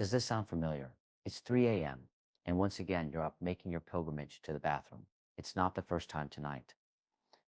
Does this sound familiar? It's 3 a.m., and once again you're up making your pilgrimage to the bathroom. It's not the first time tonight.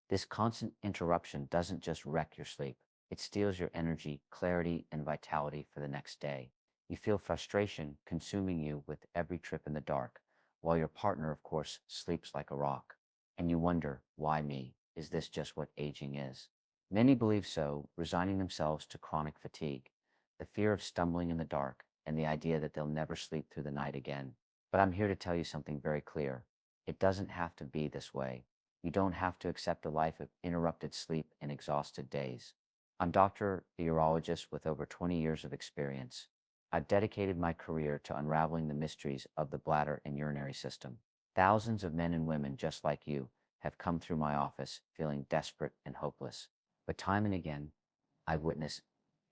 This constant interruption doesn't just wreck your sleep, it steals your energy, clarity, and vitality for the next day. You feel frustration consuming you with every trip in the dark, while your partner, of course, sleeps like a rock. And you wonder, why me? Is this just what aging is? Many believe so, resigning themselves to chronic fatigue, the fear of stumbling in the dark, and the idea that they'll never sleep through the night again. But I'm here to tell you something very clear. It doesn't have to be this way. You don't have to accept a life of interrupted sleep and exhausted days. I'm Dr. the Urologist with over 20 years of experience. I've dedicated my career to unraveling the mysteries of the bladder and urinary system. Thousands of men and women just like you have come through my office feeling desperate and hopeless. But time and again, I've witnessed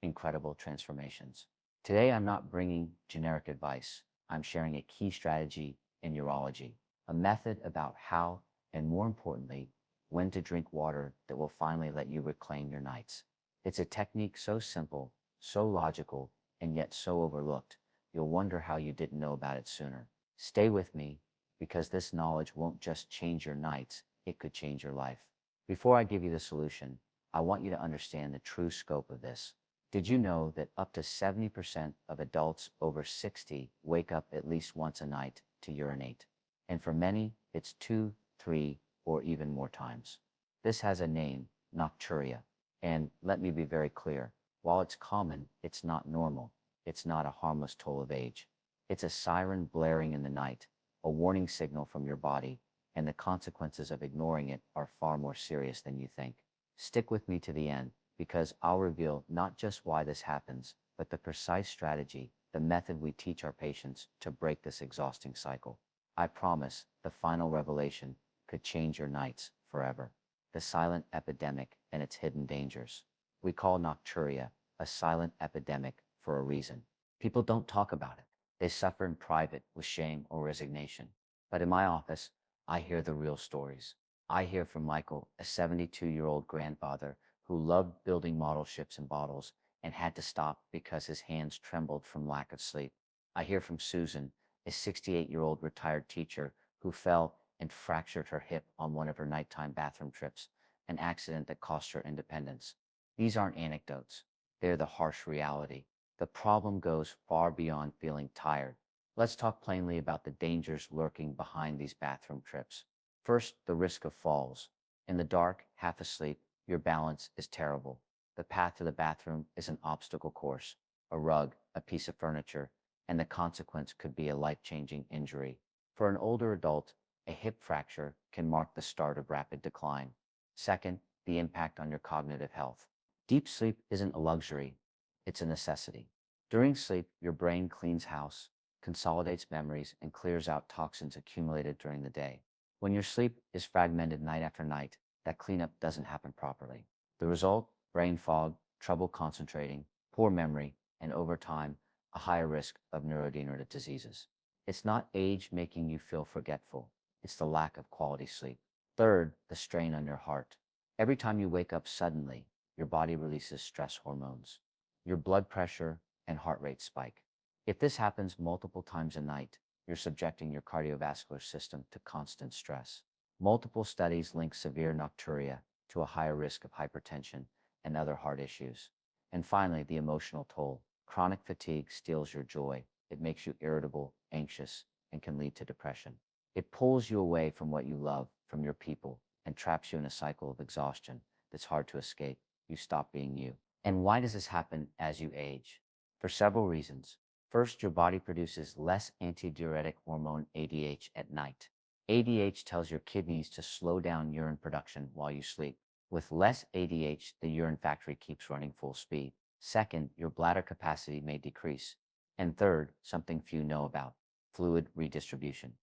incredible transformations. Today, I'm not bringing generic advice. I'm sharing a key strategy in urology, a method about how, and more importantly, when to drink water that will finally let you reclaim your nights. It's a technique so simple, so logical, and yet so overlooked, you'll wonder how you didn't know about it sooner. Stay with me, because this knowledge won't just change your nights, it could change your life. Before I give you the solution, I want you to understand the true scope of this. Did you know that up to 70% of adults over 60 wake up at least once a night to urinate? And for many, it's 2, 3, or even more times. This has a name, nocturia. And let me be very clear, while it's common, it's not normal. It's not a harmless toll of age. It's a siren blaring in the night, a warning signal from your body, and the consequences of ignoring it are far more serious than you think. Stick with me to the end, because I'll reveal not just why this happens, but the precise strategy, the method we teach our patients to break this exhausting cycle. I promise the final revelation could change your nights forever. The silent epidemic and its hidden dangers. We call nocturia a silent epidemic for a reason. People don't talk about it. They suffer in private with shame or resignation. But in my office, I hear the real stories. I hear from Michael, a 72-year-old grandfather who loved building model ships and bottles and had to stop because his hands trembled from lack of sleep. I hear from Susan, a 68-year-old retired teacher who fell and fractured her hip on one of her nighttime bathroom trips, an accident that cost her independence. These aren't anecdotes. They're the harsh reality. The problem goes far beyond feeling tired. Let's talk plainly about the dangers lurking behind these bathroom trips. First, the risk of falls. In the dark, half asleep, your balance is terrible. The path to the bathroom is an obstacle course, a rug, a piece of furniture, and the consequence could be a life-changing injury. For an older adult, a hip fracture can mark the start of rapid decline. Second, the impact on your cognitive health. Deep sleep isn't a luxury, it's a necessity. During sleep, your brain cleans house, consolidates memories, and clears out toxins accumulated during the day. When your sleep is fragmented night after night, that cleanup doesn't happen properly. The result? Brain fog, trouble concentrating, poor memory, and over time, a higher risk of neurodegenerative diseases. It's not age making you feel forgetful. It's the lack of quality sleep. Third, the strain on your heart. Every time you wake up suddenly, your body releases stress hormones. Your blood pressure and heart rate spike. If this happens multiple times a night, you're subjecting your cardiovascular system to constant stress. Multiple studies link severe nocturia to a higher risk of hypertension and other heart issues. And finally, the emotional toll. Chronic fatigue steals your joy. It makes you irritable, anxious, and can lead to depression. It pulls you away from what you love, from your people, and traps you in a cycle of exhaustion that's hard to escape. You stop being you. And why does this happen as you age? For several reasons. First, your body produces less antidiuretic hormone ADH at night. ADH tells your kidneys to slow down urine production while you sleep. With less ADH, the urine factory keeps running full speed. Second, your bladder capacity may decrease. And third, something few know about, fluid redistribution.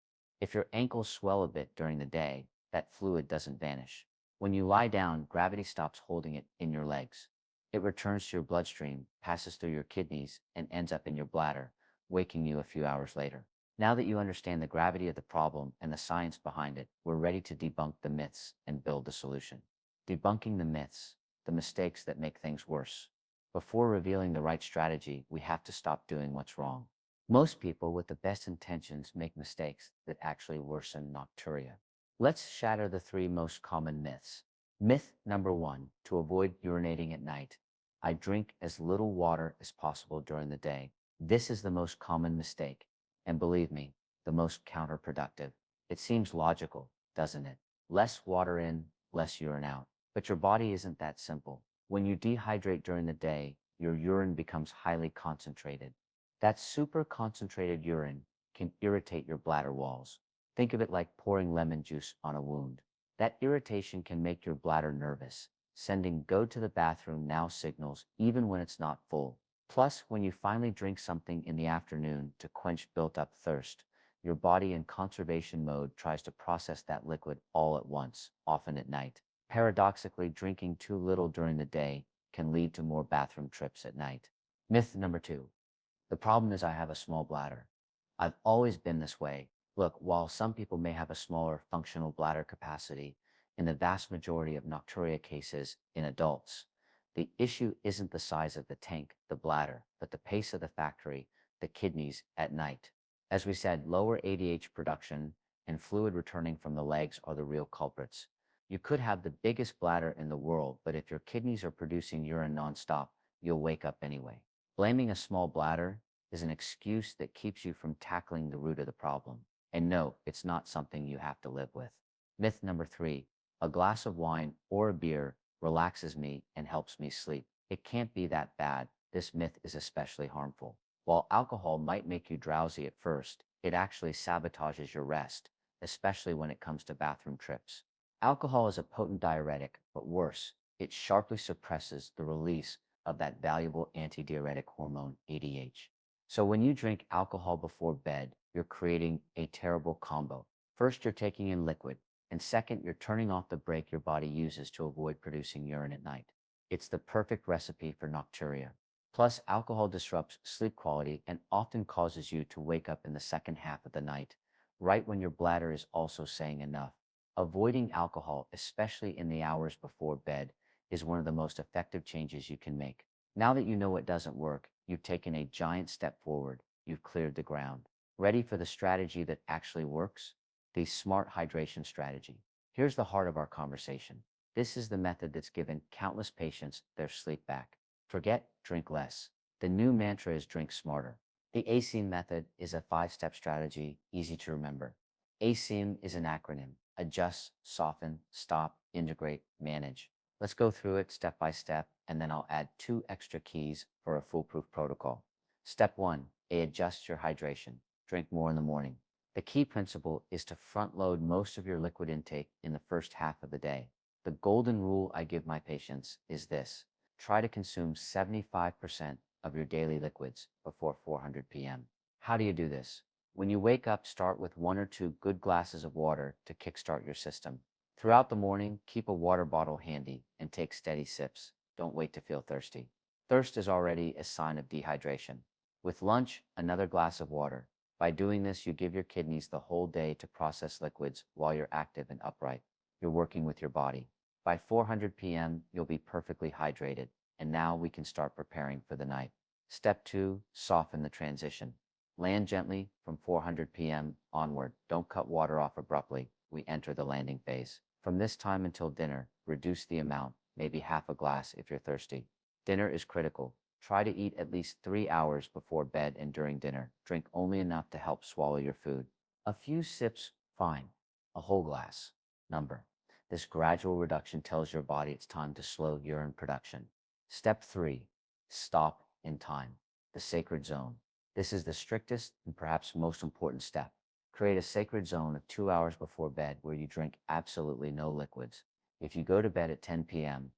If your ankles swell a bit during the day, that fluid doesn't vanish. When you lie down, gravity stops holding it in your legs. It returns to your bloodstream, passes through your kidneys, and ends up in your bladder, waking you a few hours later. Now that you understand the gravity of the problem and the science behind it, we're ready to debunk the myths and build the solution. Debunking the myths, the mistakes that make things worse. Before revealing the right strategy, we have to stop doing what's wrong. Most people with the best intentions make mistakes that actually worsen nocturia. Let's shatter the three most common myths. Myth number one, to avoid urinating at night. I drink as little water as possible during the day. This is the most common mistake, and believe me, the most counterproductive. It seems logical, doesn't it? Less water in, less urine out. But your body isn't that simple. When you dehydrate during the day, your urine becomes highly concentrated. That super concentrated urine can irritate your bladder walls. Think of it like pouring lemon juice on a wound. That irritation can make your bladder nervous, sending go to the bathroom now signals even when it's not full. Plus, when you finally drink something in the afternoon to quench built up thirst, your body in conservation mode tries to process that liquid all at once, often at night. Paradoxically, drinking too little during the day can lead to more bathroom trips at night. Myth number two. The problem is I have a small bladder. I've always been this way. Look, while some people may have a smaller functional bladder capacity, in the vast majority of nocturia cases in adults, the issue isn't the size of the tank, the bladder, but the pace of the factory, the kidneys at night. As we said, lower ADH production and fluid returning from the legs are the real culprits. You could have the biggest bladder in the world, but if your kidneys are producing urine nonstop, you'll wake up anyway. Blaming a small bladder is an excuse that keeps you from tackling the root of the problem. And no, it's not something you have to live with. Myth number three, a glass of wine or a beer relaxes me and helps me sleep. It can't be that bad. This myth is especially harmful. While alcohol might make you drowsy at first, it actually sabotages your rest, especially when it comes to bathroom trips. Alcohol is a potent diuretic, but worse, it sharply suppresses the release of that valuable antidiuretic hormone, ADH. So when you drink alcohol before bed, you're creating a terrible combo. First, you're taking in liquid, and second, you're turning off the brake your body uses to avoid producing urine at night. It's the perfect recipe for nocturia. Plus, alcohol disrupts sleep quality and often causes you to wake up in the second half of the night, right when your bladder is also saying enough. Avoiding alcohol, especially in the hours before bed, is one of the most effective changes you can make. Now that you know what doesn't work, you've taken a giant step forward. You've cleared the ground. Ready for the strategy that actually works? The smart hydration strategy. Here's the heart of our conversation. This is the method that's given countless patients their sleep back. Forget drink less. The new mantra is drink smarter. The ASEAM method is a 5-step strategy, easy to remember. ASEAM is an acronym: adjust, soften, stop, integrate, manage. Let's go through it step by step, and then I'll add 2 extra keys for a foolproof protocol. Step 1, adjust your hydration. Drink more in the morning. The key principle is to front load most of your liquid intake in the first half of the day. The golden rule I give my patients is this: try to consume 75% of your daily liquids before 400 p.m. How do you do this? When you wake up, start with 1 or 2 good glasses of water to kickstart your system. Throughout the morning, keep a water bottle handy and take steady sips. Don't wait to feel thirsty. Thirst is already a sign of dehydration. With lunch, another glass of water. By doing this, you give your kidneys the whole day to process liquids while you're active and upright. You're working with your body. By 400 p.m., you'll be perfectly hydrated, and now we can start preparing for the night. Step 2, soften the transition. Land gently from 400 p.m. onward. Don't cut water off abruptly. We enter the landing phase. From this time until dinner, reduce the amount, maybe half a glass if you're thirsty. Dinner is critical. Try to eat at least 3 hours before bed and during dinner. Drink only enough to help swallow your food. A few sips, fine. A whole glass. Number. This gradual reduction tells your body it's time to slow urine production. Step 3, stop in time. The sacred zone. This is the strictest and perhaps most important step. Create a sacred zone of 2 hours before bed where you drink absolutely no liquids. If you go to bed at 10 p.m.,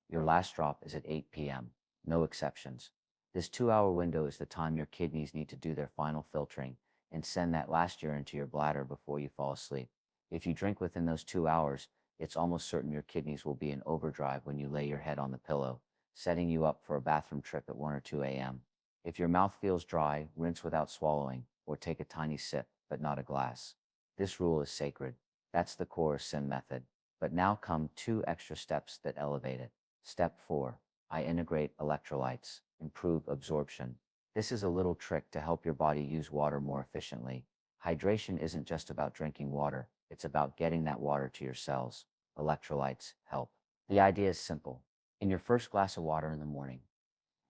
your last drop is at 8 p.m., no exceptions. This 2-hour window is the time your kidneys need to do their final filtering and send that last urine to your bladder before you fall asleep. If you drink within those 2 hours, it's almost certain your kidneys will be in overdrive when you lay your head on the pillow, setting you up for a bathroom trip at 1 or 2 a.m. If your mouth feels dry, rinse without swallowing, or take a tiny sip, but not a glass. This rule is sacred. That's the core SIM method. But now come 2 extra steps that elevate it. Step 4, I integrate electrolytes, improve absorption. This is a little trick to help your body use water more efficiently. Hydration isn't just about drinking water, it's about getting that water to your cells. Electrolytes help. The idea is simple. In your first glass of water in the morning,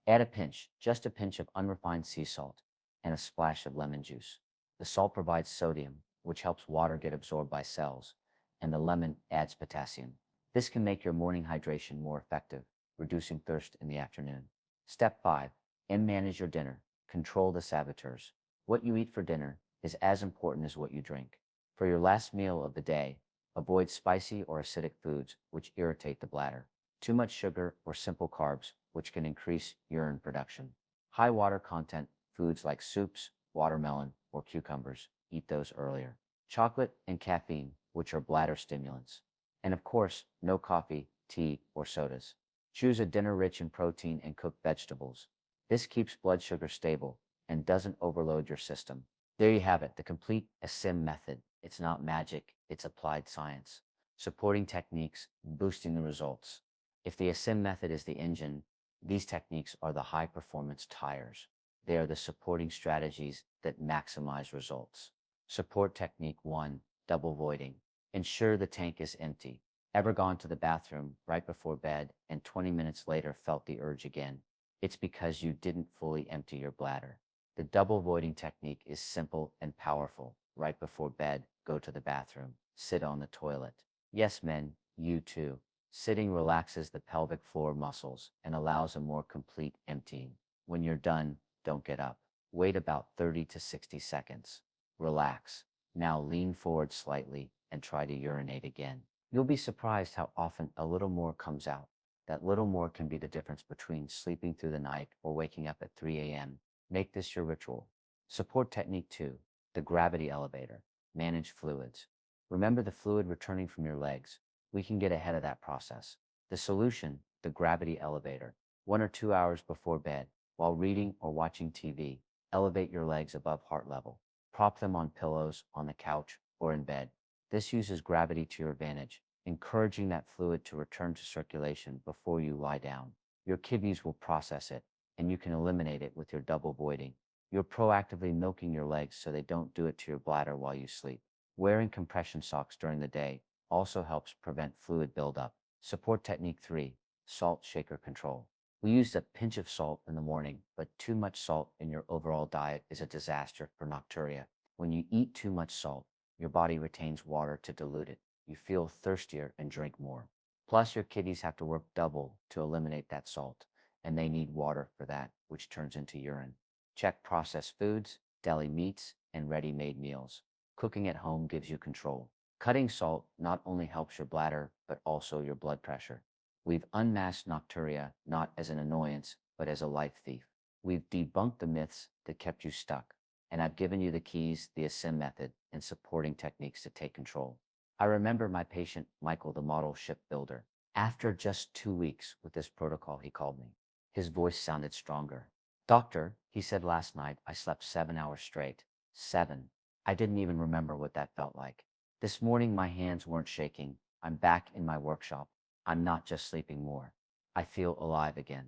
add a pinch, just a pinch of unrefined sea salt, and a splash of lemon juice. The salt provides sodium, which helps water get absorbed by cells, and the lemon adds potassium. This can make your morning hydration more effective, reducing thirst in the afternoon. Step 5. Manage your dinner. Control the saboteurs. What you eat for dinner is as important as what you drink. For your last meal of the day, avoid spicy or acidic foods which irritate the bladder. Too much sugar or simple carbs, which can increase urine production. High water content foods like soups, watermelon, or cucumbers, eat those earlier. Chocolate and caffeine, which are bladder stimulants. And of course, no coffee, tea, or sodas. Choose a dinner rich in protein and cooked vegetables. This keeps blood sugar stable and doesn't overload your system. There you have it, the complete ASIM method. It's not magic, it's applied science. Supporting techniques, boosting the results. If the ASIM method is the engine, these techniques are the high-performance tires. They are the supporting strategies that maximize results. Support technique 1, double voiding. Ensure the tank is empty. Ever gone to the bathroom right before bed and 20 minutes later felt the urge again? It's because you didn't fully empty your bladder. The double voiding technique is simple and powerful. Right before bed, go to the bathroom. Sit on the toilet. Yes, men, you too. Sitting relaxes the pelvic floor muscles and allows a more complete emptying. When you're done, don't get up. Wait about 30 to 60 seconds. Relax. Now lean forward slightly and try to urinate again. You'll be surprised how often a little more comes out. That little more can be the difference between sleeping through the night or waking up at 3 a.m. Make this your ritual. Support technique 2, the gravity elevator. Manage fluids. Remember the fluid returning from your legs. We can get ahead of that process. The solution, the gravity elevator. 1 or 2 hours before bed, while reading or watching TV, elevate your legs above heart level. Prop them on pillows, on the couch, or in bed. This uses gravity to your advantage, encouraging that fluid to return to circulation before you lie down. Your kidneys will process it, and you can eliminate it with your double voiding. You're proactively milking your legs so they don't do it to your bladder while you sleep. Wearing compression socks during the day also helps prevent fluid buildup. Support technique 3, salt shaker control. We use a pinch of salt in the morning, but too much salt in your overall diet is a disaster for nocturia. When you eat too much salt, your body retains water to dilute it. You feel thirstier and drink more. Plus, your kidneys have to work double to eliminate that salt, and they need water for that, which turns into urine. Check processed foods, deli meats, and ready-made meals. Cooking at home gives you control. Cutting salt not only helps your bladder, but also your blood pressure. We've unmasked nocturia not as an annoyance, but as a life thief. We've debunked the myths that kept you stuck, and I've given you the keys, the ASIM method, and supporting techniques to take control. I remember my patient, Michael, the model shipbuilder. After just 2 weeks with this protocol, he called me. His voice sounded stronger. Doctor, he said last night, I slept 7 hours straight. 7. I didn't even remember what that felt like. This morning, my hands weren't shaking. I'm back in my workshop. I'm not just sleeping more. I feel alive again.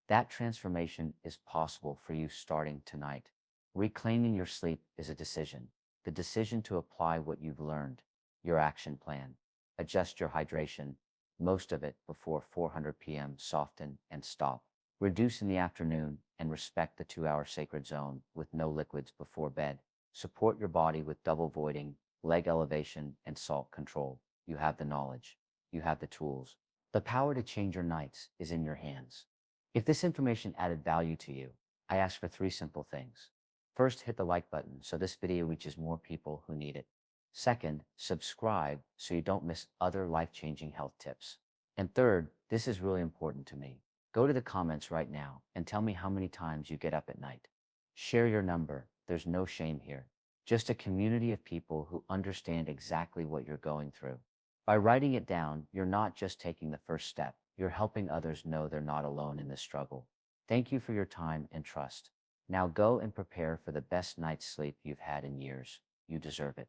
That transformation is possible for you starting tonight. Reclaiming your sleep is a decision. The decision to apply what you've learned, your action plan. Adjust your hydration, most of it before 400 p.m. Soften and stop. Reduce in the afternoon and respect the 2-hour sacred zone with no liquids before bed. Support your body with double voiding, leg elevation, and salt control. You have the knowledge. You have the tools. The power to change your nights is in your hands. If this information added value to you, I ask for 3 simple things. First, hit the like button so this video reaches more people who need it. Second, subscribe so you don't miss other life-changing health tips. And third, this is really important to me. Go to the comments right now and tell me how many times you get up at night. Share your number. There's no shame here. Just a community of people who understand exactly what you're going through. By writing it down, you're not just taking the first step. You're helping others know they're not alone in this struggle. Thank you for your time and trust. Now go and prepare for the best night's sleep you've had in years. You deserve it.